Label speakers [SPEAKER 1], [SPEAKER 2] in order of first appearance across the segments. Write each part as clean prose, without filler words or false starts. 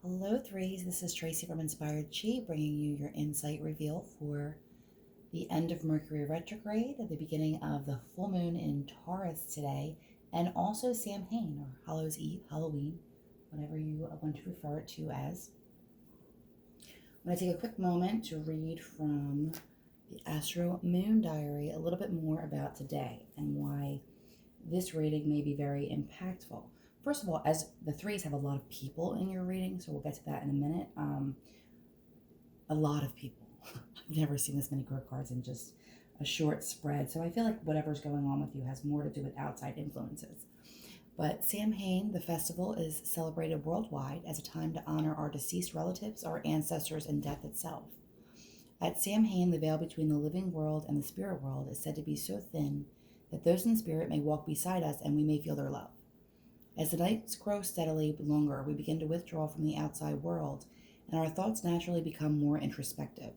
[SPEAKER 1] Hello, threes. This is Tracy from Inspired Chi, bringing you your insight reveal for the end of Mercury retrograde, at the beginning of the full moon in Taurus today, and also Samhain or Hallows Eve, Halloween, whatever you want to refer it to as. I'm going to take a quick moment to read from the Astro Moon Diary a little bit more about today and why this reading may be very impactful. First of all, as the threes have a lot of people in your reading, so we'll get to that in a minute. A lot of people. I've never seen this many group cards in just a short spread. So I feel like whatever's going on with you has more to do with outside influences. But Samhain, the festival, is celebrated worldwide as a time to honor our deceased relatives, our ancestors, and death itself. At Samhain, the veil between the living world and the spirit world is said to be so thin that those in spirit may walk beside us and we may feel their love. As the nights grow steadily longer, we begin to withdraw from the outside world, and our thoughts naturally become more introspective.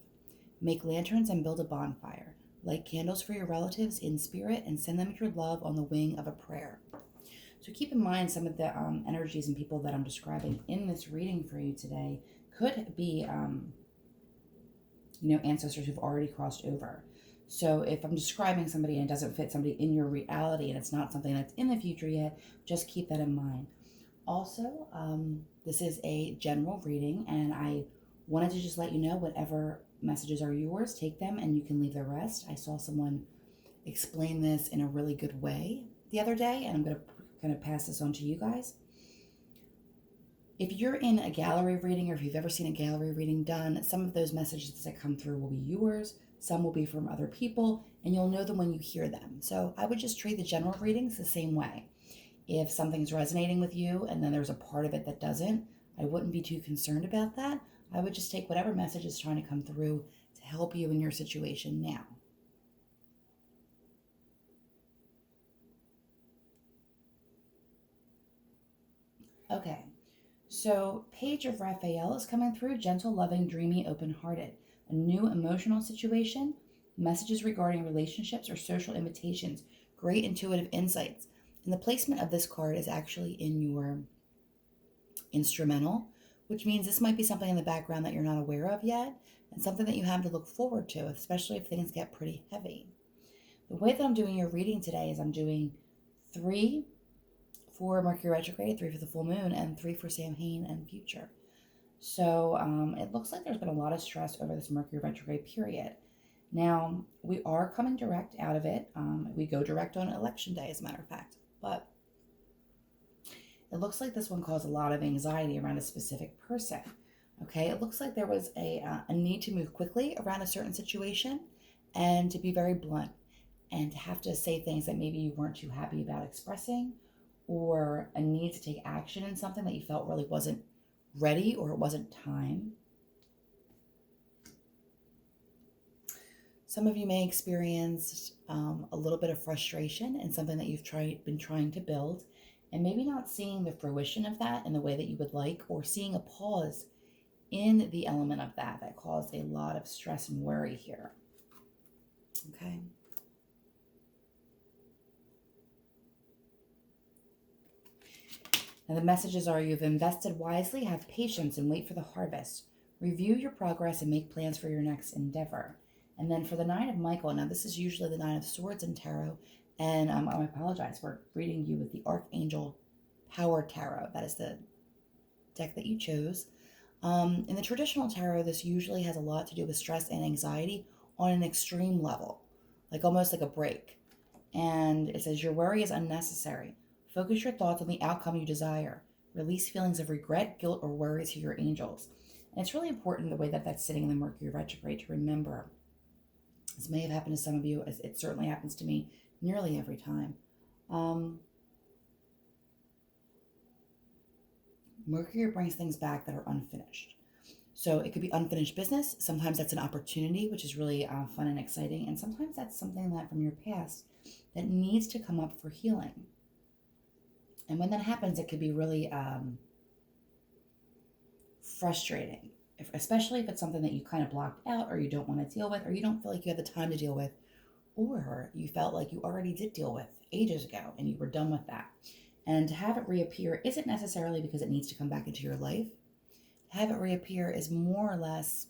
[SPEAKER 1] Make lanterns and build a bonfire. Light candles for your relatives in spirit and send them your love on the wing of a prayer. So keep in mind some of the energies and people that I'm describing in this reading for you today could be, ancestors who've already crossed over. So if I'm describing somebody and it doesn't fit somebody in your reality and it's not something that's in the future yet, just keep that in mind. Also, this is a general reading, and I wanted to just let you know whatever messages are yours, take them and you can leave the rest. I saw someone explain this in a really good way the other day, and I'm going to kind of pass this on to you guys. If you're in a gallery reading, or if you've ever seen a gallery reading done, some of those messages that come through will be yours. Some will be from other people, and you'll know them when you hear them. So I would just treat the general readings the same way. If something's resonating with you and then there's a part of it that doesn't, I wouldn't be too concerned about that. I would just take whatever message is trying to come through to help you in your situation now. Okay, so Page of Raphael is coming through, gentle, loving, dreamy, open-hearted. A new emotional situation, messages regarding relationships or social invitations, great intuitive insights. And the placement of this card is actually in your instrumental, which means this might be something in the background that you're not aware of yet, and something that you have to look forward to, especially if things get pretty heavy. The way that I'm doing your reading today is I'm doing 3 for Mercury retrograde, 3 for the full moon, and 3 for Samhain and future. So it looks like there's been a lot of stress over this Mercury retrograde period. Now, we are coming direct out of it. We go direct on election day, as a matter of fact. But it looks like this one caused a lot of anxiety around a specific person. Okay, it looks like there was a need to move quickly around a certain situation and to be very blunt and to have to say things that maybe you weren't too happy about expressing, or a need to take action in something that you felt really wasn't ready or it wasn't time. Some of you may experience a little bit of frustration in something that you've been trying to build, and maybe not seeing the fruition of that in the way that you would like, or seeing a pause in the element of that caused a lot of stress and worry here. Okay. Now the messages are: you've invested wisely, have patience, and wait for the harvest. Review your progress and make plans for your next endeavor. And then for the Nine of Michael, now this is usually the Nine of Swords in Tarot, and I apologize for reading you with the Archangel Power Tarot. That is the deck that you chose. In the traditional tarot, this usually has a lot to do with stress and anxiety on an extreme level, like almost like a break. And it says, your worry is unnecessary. Focus your thoughts on the outcome you desire. Release feelings of regret, guilt, or worry to your angels. And it's really important the way that that's sitting in the Mercury retrograde to remember. This may have happened to some of you, as it certainly happens to me nearly every time. Mercury brings things back that are unfinished. So it could be unfinished business. Sometimes that's an opportunity, which is really fun and exciting. And sometimes that's something that from your past that needs to come up for healing. And when that happens, it could be really frustrating, especially if it's something that you kind of blocked out, or you don't want to deal with, or you don't feel like you have the time to deal with, or you felt like you already did deal with ages ago and you were done with that. And to have it reappear isn't necessarily because it needs to come back into your life. have it reappear is more or less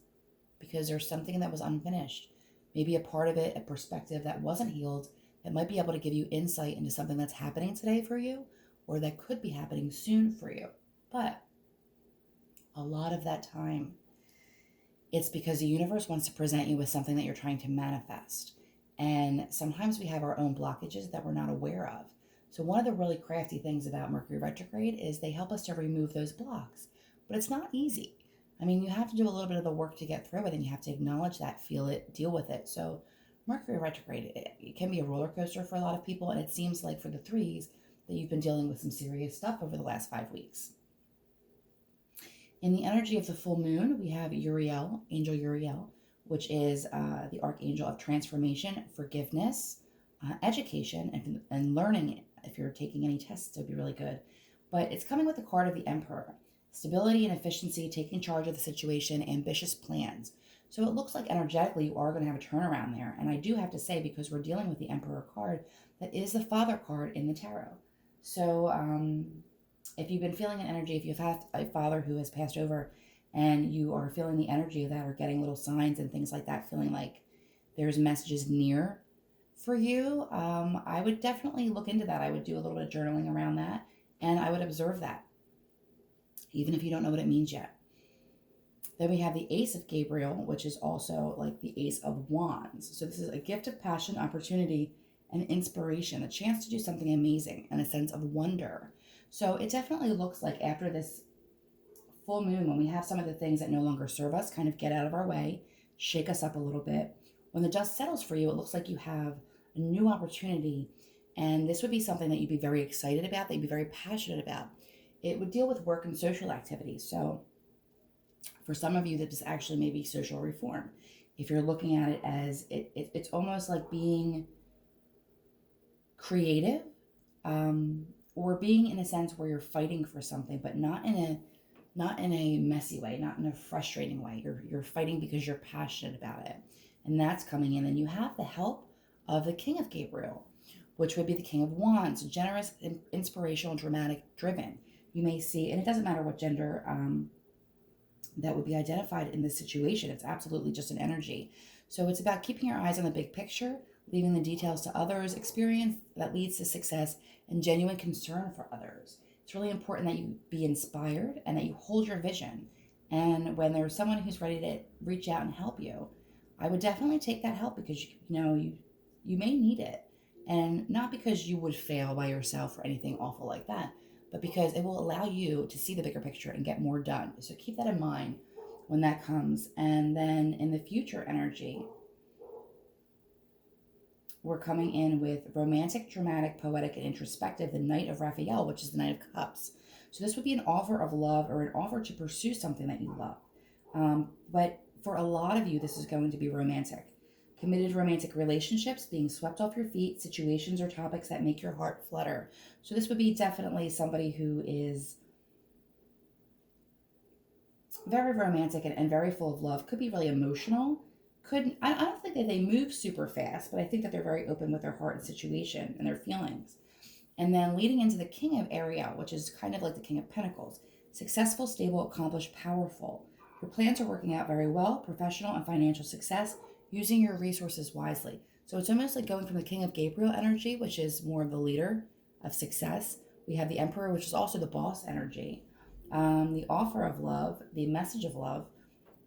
[SPEAKER 1] because there's something that was unfinished. Maybe a part of it, a perspective that wasn't healed, that might be able to give you insight into something that's happening today for you or that could be happening soon for you. But a lot of that time, it's because the universe wants to present you with something that you're trying to manifest. And sometimes we have our own blockages that we're not aware of. So, one of the really crafty things about Mercury retrograde is they help us to remove those blocks. But it's not easy. I mean, you have to do a little bit of the work to get through it, and you have to acknowledge that, feel it, deal with it. So, Mercury retrograde, it can be a roller coaster for a lot of people. And it seems like for the threes that you've been dealing with some serious stuff over the last 5 weeks. In the energy of the full moon, we have Uriel, Angel Uriel, which is the archangel of transformation, forgiveness, education, and learning. If you're taking any tests, it would be really good. But it's coming with the card of the Emperor. Stability and efficiency, taking charge of the situation, ambitious plans. So it looks like energetically you are going to have a turnaround there. And I do have to say, because we're dealing with the Emperor card, that is the Father card in the tarot. So if you've been feeling an energy, if you've had a father who has passed over and you are feeling the energy of that or getting little signs and things like that, feeling like there's messages near for you, I would definitely look into that. I would do a little bit of journaling around that and I would observe that, even if you don't know what it means yet. Then we have the Ace of Gabriel, which is also like the Ace of Wands. So this is a gift of passion, opportunity, and inspiration, a chance to do something amazing and a sense of wonder. So it definitely looks like after this full moon, when we have some of the things that no longer serve us kind of get out of our way, shake us up a little bit. When the dust settles for you, it looks like you have a new opportunity. And this would be something that you'd be very excited about, that you'd be very passionate about. It would deal with work and social activities. So for some of you, that is actually maybe social reform. If you're looking at it as it's almost like being creative, or being in a sense where you're fighting for something, but not in a messy way, not in a frustrating way. You're fighting because you're passionate about it, and that's coming in. And you have the help of the King of Gabriel, which would be the King of Wands, generous, inspirational, dramatic, driven. You may see, and it doesn't matter what gender that would be identified in this situation. It's absolutely just an energy. So it's about keeping your eyes on the big picture, leaving the details to others, experience that leads to success, and genuine concern for others. It's really important that you be inspired and that you hold your vision. And when there's someone who's ready to reach out and help you, I would definitely take that help, because you may need it. And not because you would fail by yourself or anything awful like that, but because it will allow you to see the bigger picture and get more done. So keep that in mind when that comes. And then in the future energy, we're coming in with romantic, dramatic, poetic, and introspective, the Knight of Raphael, which is the Knight of Cups. So this would be an offer of love or an offer to pursue something that you love. But for a lot of you, this is going to be romantic. Committed romantic relationships, being swept off your feet, situations or topics that make your heart flutter. So this would be definitely somebody who is very romantic and very full of love. Could be really emotional. I don't think that they move super fast, but I think that they're very open with their heart and situation and their feelings. And then leading into the King of Ariel, which is kind of like the King of Pentacles. Successful, stable, accomplished, powerful. Your plans are working out very well, professional and financial success, using your resources wisely. So it's almost like going from the King of Gabriel energy, which is more of the leader of success. We have the Emperor, which is also the boss energy. The offer of love, the message of love,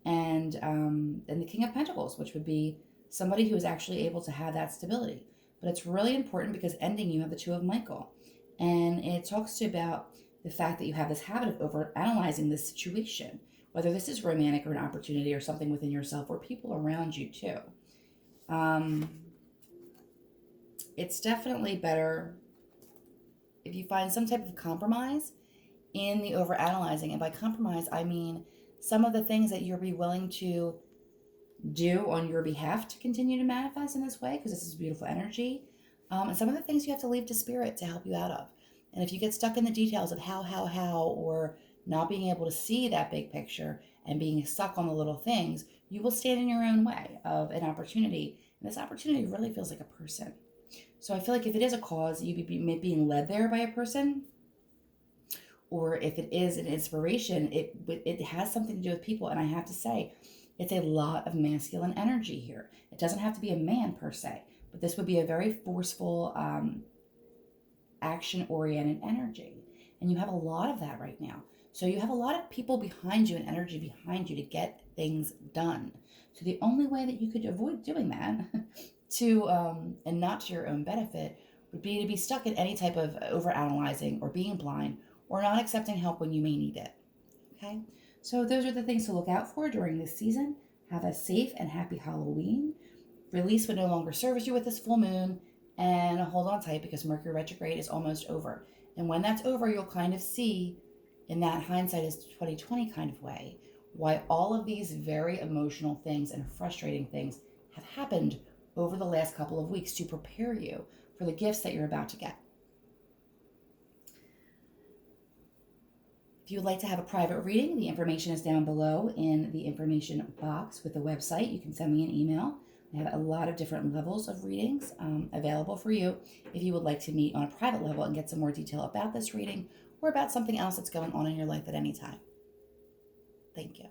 [SPEAKER 1] and the King of Pentacles, which would be somebody who is actually able to have that stability. But it's really important because ending, you have the Two of Michael. And it talks about the fact that you have this habit of overanalyzing this situation, whether this is romantic or an opportunity or something within yourself or people around you too. It's definitely better if you find some type of compromise in the overanalyzing. And by compromise, I mean some of the things that you'll be willing to do on your behalf to continue to manifest in this way, because this is beautiful energy. And some of the things you have to leave to spirit to help you out of. And if you get stuck in the details of how, or not being able to see that big picture and being stuck on the little things, you will stand in your own way of an opportunity. And this opportunity really feels like a person. So I feel like if it is a cause, you be being led there by a person, or if it is an inspiration, it has something to do with people. And I have to say, it's a lot of masculine energy here. It doesn't have to be a man per se, but this would be a very forceful, action-oriented energy. And you have a lot of that right now. So you have a lot of people behind you and energy behind you to get things done. So the only way that you could avoid doing that to and not to your own benefit would be to be stuck in any type of overanalyzing or being blind or not accepting help when you may need it. Okay? So those are the things to look out for during this season. Have a safe and happy Halloween. Release what no longer serves you with this full moon, and hold on tight because Mercury retrograde is almost over. And when that's over, you'll kind of see in that hindsight is 2020 kind of way why all of these very emotional things and frustrating things have happened over the last couple of weeks to prepare you for the gifts that you're about to get. If you would like to have a private reading, the information is down below in the information box with the website. You can send me an email. I have a lot of different levels of readings available for you if you would like to meet on a private level and get some more detail about this reading or about something else that's going on in your life at any time. Thank you.